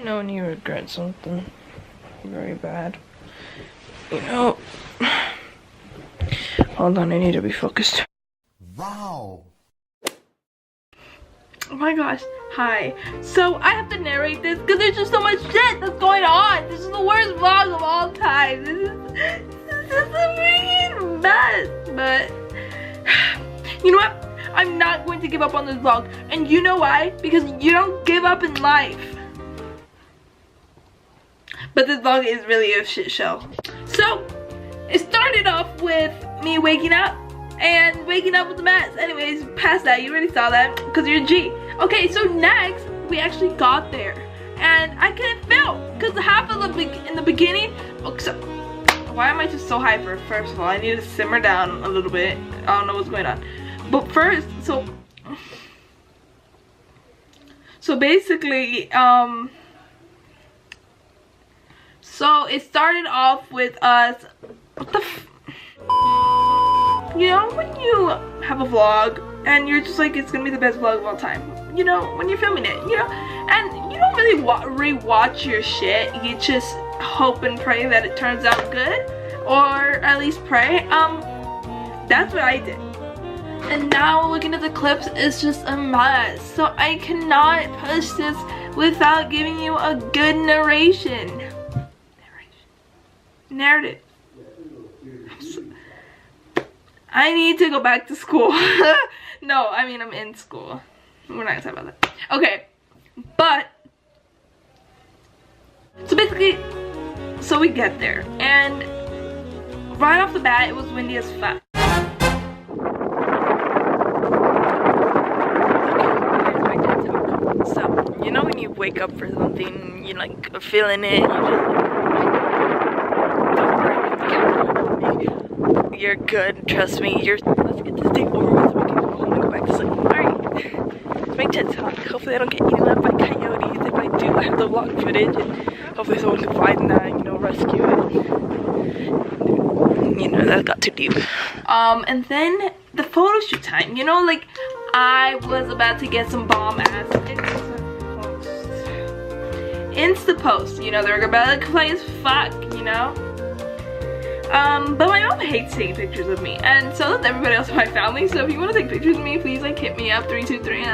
know when you regret something very bad. You know, hold on, I need to be focused. Wow. Oh my gosh, hi. So I have to narrate this because there's just so much shit that's going on. This is the worst vlog of all time. This is just a freaking mess. But you know what? I'm not going to give up on this vlog. And you know why? Because you don't give up in life. But this vlog is really a shit show. So it started off with me waking up and waking up with a mess. Anyways, past that, you already saw that because you're a G. Okay, so next we actually got there and I couldn't film because half of in the beginning. Oh, so why am I just so hyper? First of all, I need to simmer down a little bit. I don't know what's going on. But first, so basically, so it started off with us. What the you know, when you have a vlog and you're just like, it's gonna be the best vlog of all time, you know, when you're filming it, you know, and you don't really re-watch your shit, you just hope and pray that it turns out good, or at least pray. That's what I did. And now looking at the clips, it's just a mess, so I cannot post this without giving you a good narration. Narrative. I need to go back to school. No, I mean, I'm in school. We're not gonna talk about that. Okay, but so basically, so we get there, and right off the bat, it was windy as fuck. So, you know when you wake up for something, you like are feeling it, you're good, trust me, let's get this day over with so we can go home and go back to sleep. Alright, let's make TikTok. Hopefully I don't get eaten up by coyotes. If I do, I have the vlog footage and hopefully someone can find that, you know, rescue it. You know, that got too deep. And then the photo shoot time, you know, like I was about to get some bomb ass Insta post, you know, they're about to play as fuck, you know. But my mom hates taking pictures of me, and so does everybody else in my family. So if you want to take pictures of me, please like hit me up 323.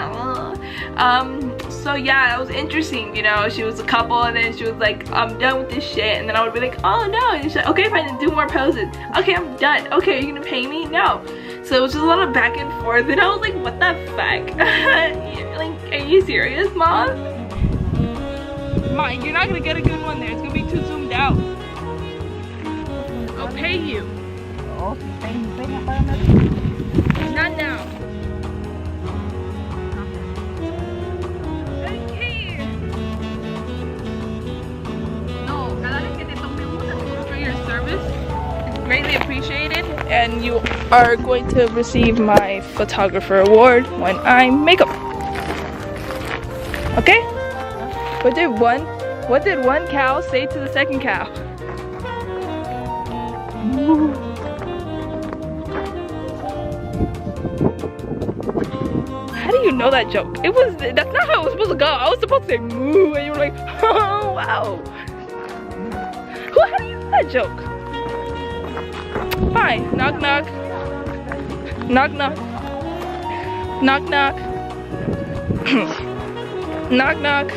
So yeah, that was interesting. You know, she was a couple, and then she was like, "I'm done with this shit," and then I would be like, "Oh no," and she's like, "Okay, fine, do more poses." "Okay, I'm done." "Okay, are you gonna pay me?" "No." So it was just a lot of back and forth, and I was like, "What the fuck?" Like, are you serious, mom? Mom, you're not gonna get a good one there. It's gonna be too zoomed out. I'll pay you. Not now. Okay. No, cada vez que te tomemos for your service, it's greatly appreciated, and you are going to receive my photographer award when I make up. Okay? What did one cow say to the second cow? How do you know that joke? That's not how it was supposed to go. I was supposed to say moo and you were like, oh wow. How do you know that joke? Fine. Knock knock. Knock knock. Knock knock. Knock knock.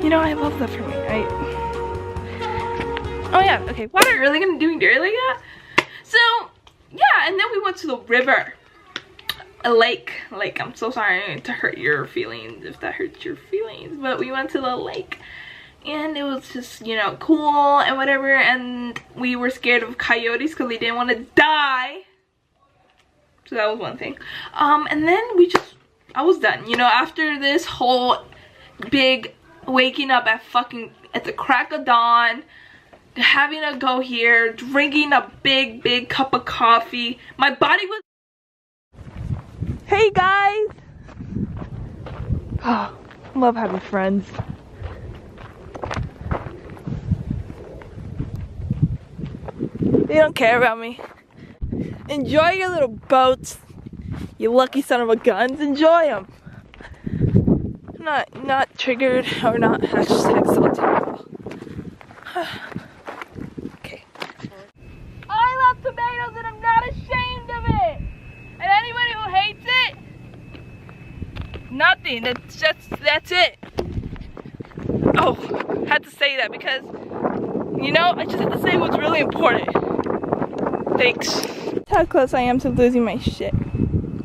You know, I love that for me. Oh yeah, okay. What are we really gonna do dirty like that? So yeah, and then we went to the river. A lake. I'm so sorry to hurt your feelings if that hurts your feelings, but we went to the lake. And it was just, you know, cool and whatever, and we were scared of coyotes because we didn't want to die. So that was one thing. And then I was done. You know, after this whole big waking up at the crack of dawn, having to go here, drinking a big cup of coffee, my body was... Hey guys! Oh, I love having friends. They don't care about me. Enjoy your little boats. You lucky son of a guns, enjoy them. Not triggered or not hashtag so terrible. Okay. I love tomatoes and I'm not ashamed of it. And anybody who hates it, nothing. That's it. Oh, I had to say that because, you know, I just had to say what's really important. Thanks. That's how close I am to losing my shit.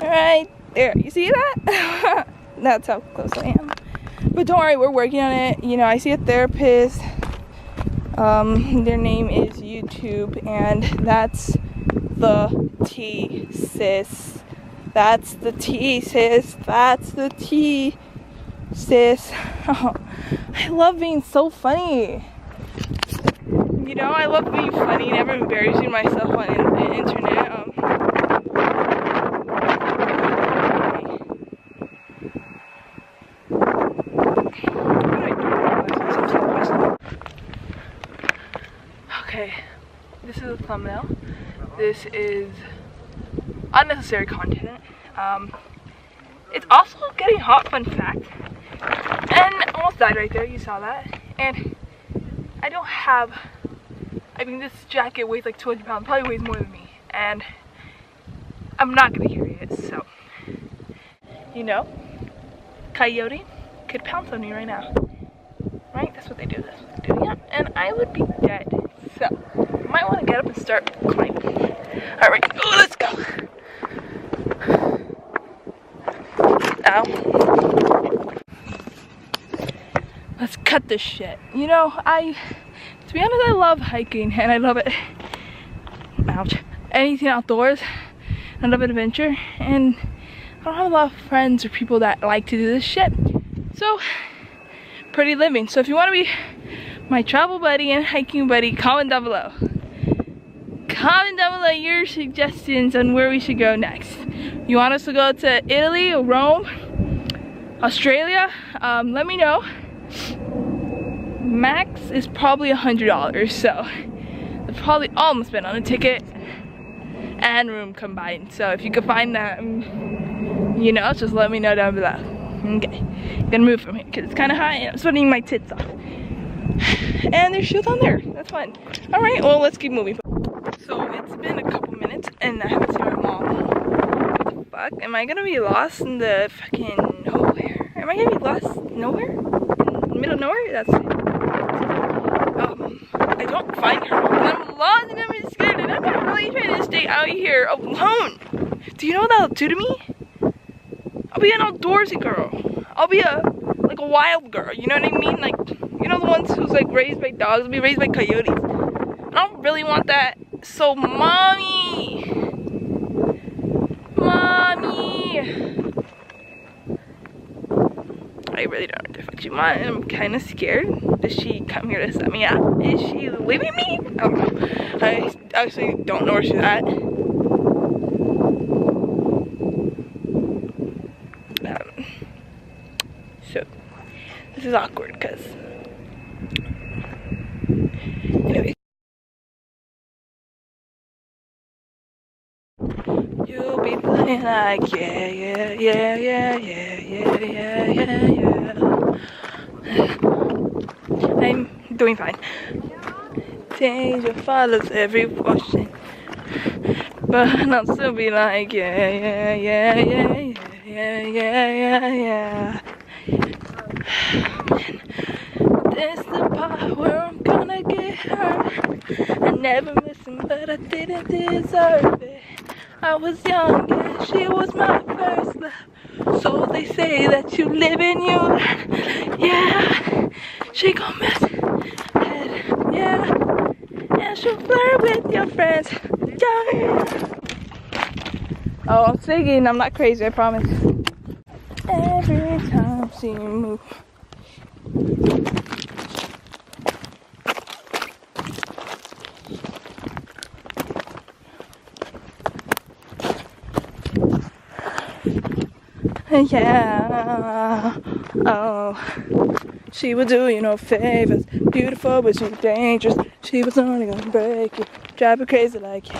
Alright, there. You see that? That's how close I am. But don't worry, we're working on it. You know, I see a therapist. Their name is YouTube, and that's the T, sis. That's the T, sis. That's the T, sis. Oh, I love being so funny. You know, I love being funny, never embarrassing myself on the internet. Okay, this is a thumbnail. This is unnecessary content. It's also getting hot, fun fact. And almost died right there, you saw that. And I don't have, I mean, this jacket weighs like 200 pounds, probably weighs more than me. And I'm not gonna carry it, so. You know, coyote could pounce on me right now. Right? That's what they do, yeah. And I would be dead. So, I might want to get up and start climbing. Alright, oh, let's go. Ow. Let's cut this shit. You know, to be honest, I love hiking and I love it. Ouch. Anything outdoors. I love adventure. And I don't have a lot of friends or people that like to do this shit. So, pretty living. So if you want to be my travel buddy and hiking buddy, comment down below. Comment down below your suggestions on where we should go next. You want us to go to Italy or Rome, Australia? Let me know. Max is probably $100, so that's probably all I'm gonna spend on a ticket and room combined. So if you can find that, you know, just let me know down below. Okay, gonna move from here because it's kind of hot and I'm sweating my tits off. And there's shoes on there. That's fine. All right, well, let's keep moving. So it's been a couple minutes and I haven't seen my mom. What the fuck? Am I gonna be lost in the fucking nowhere? Am I gonna be lost nowhere? In the middle of nowhere? That's it. I don't find her. I'm lost and I'm scared and I'm not really trying to stay out here alone. Do you know what that'll do to me? I'll be an outdoorsy girl. I'll be like a wild girl, you know what I mean? Like, you know the ones who's like raised by dogs, I'll be raised by coyotes. I don't really want that. So mommy! Mommy! I really don't know if she wants. I'm kind of scared. Does she come here to set me up? Is she leaving me? I don't know. I actually don't know where she's at. So this is awkward because anyway. You'll be playing like yeah. I'm doing fine. Danger follows every portion, but I'll still be like yeah. Man, this the part where I'm gonna get hurt. I never listened, but I didn't deserve it. I was young and she was my first love. So they say that you live in you. Yeah, she gon' mess head. Yeah, and she'll flirt with your friends. Yeah. Oh, I'm singing. I'm not crazy, I promise. Every time she moves. Yeah, oh, she would do you no favors. Beautiful, but she's dangerous. She was only gonna break you, drive her crazy like you.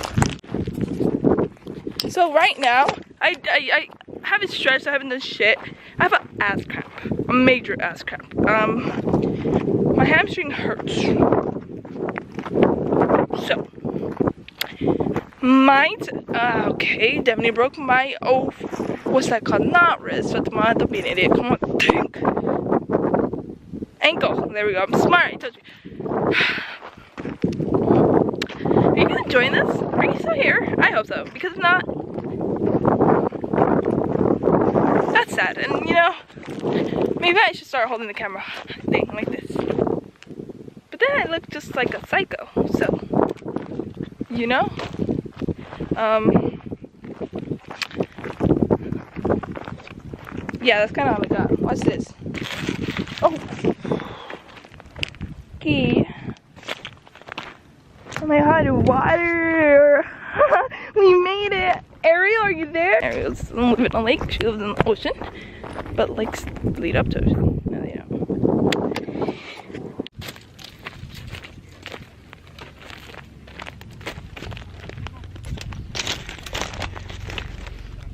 So right now, I haven't stretched, I haven't done shit. I have an ass cramp, a major ass cramp. My hamstring hurts. So, okay, definitely broke my, what's that called? Not wrist, but don't be an idiot, come on, think. Ankle, there we go, I'm smart, I told you. Are you enjoying this? Are you still here? I hope so, because if not, that's sad. And you know, maybe I should start holding the camera thing like this. But then I look just like a psycho, so, you know? Yeah, that's kind of all I got. Watch this. Oh. Okay. Oh my god, water! We made it! Ariel, are you there? Ariel doesn't live in a lake, she lives in the ocean. But lakes lead up to ocean. No, they don't.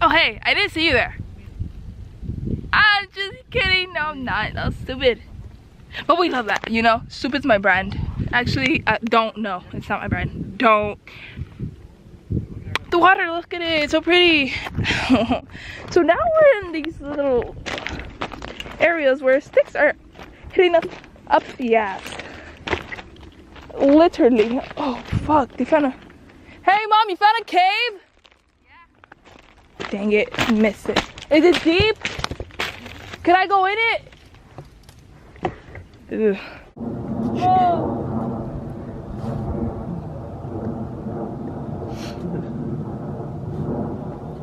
Oh hey, I didn't see you there. I'm just kidding, no I'm not, that's stupid. But we love that, you know? Stupid's my brand. Actually, don't, no, it's not my brand. Don't. The water, look at it, it's so pretty. So now we're in these little areas where sticks are hitting us up the ass. Literally. Oh fuck, they found a... Hey mom, you found a cave? Yeah. Dang it, missed it. Is it deep? Can I go in it? Ugh. Whoa.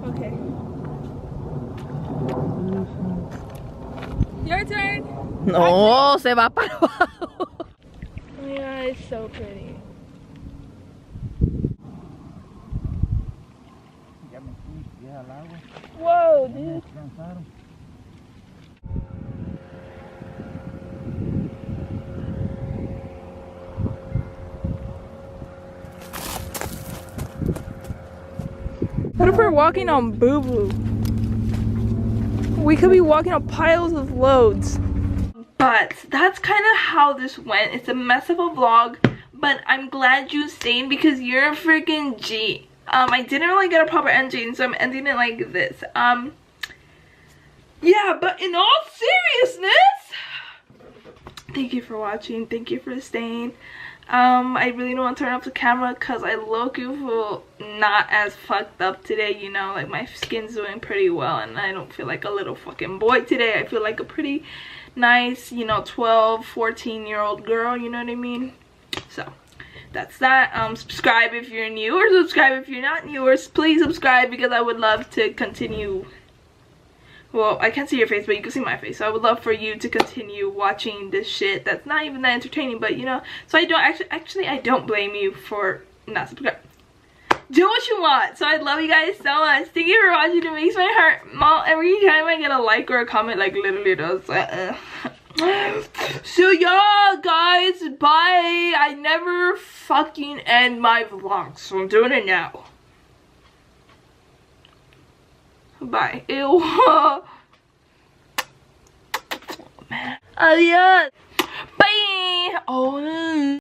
Okay. Your turn. No, se va para abajo. Oh yeah, it's so pretty. Whoa, dude. What if we're walking on boo-boo? We could be walking on piles of loads. But that's kind of how this went. It's a mess of a vlog, but I'm glad you stayed because you're a freaking G. I didn't really get a proper ending, so I'm ending it like this. Yeah, but in all seriousness, thank you for watching. Thank you for staying. I really don't want to turn off the camera because I look feel not as fucked up today, you know, like my skin's doing pretty well and I don't feel like a little fucking boy today. I feel like a pretty nice, you know, 12, 14-year-old girl, you know what I mean? So that's that. Subscribe if you're new, or subscribe if you're not new, or please subscribe because I would love to continue. Well, I can't see your face, but you can see my face. So I would love for you to continue watching this shit that's not even that entertaining, but you know. So I don't actually I don't blame you for not subscribing. Do what you want. So I love you guys so much. Thank you for watching. It makes my heart melt every time I get a like or a comment. Like literally does. So yeah, guys, bye. I never fucking end my vlogs, so I'm doing it now. Bye. Ew. Oh, man. Adios. Bye. Oh.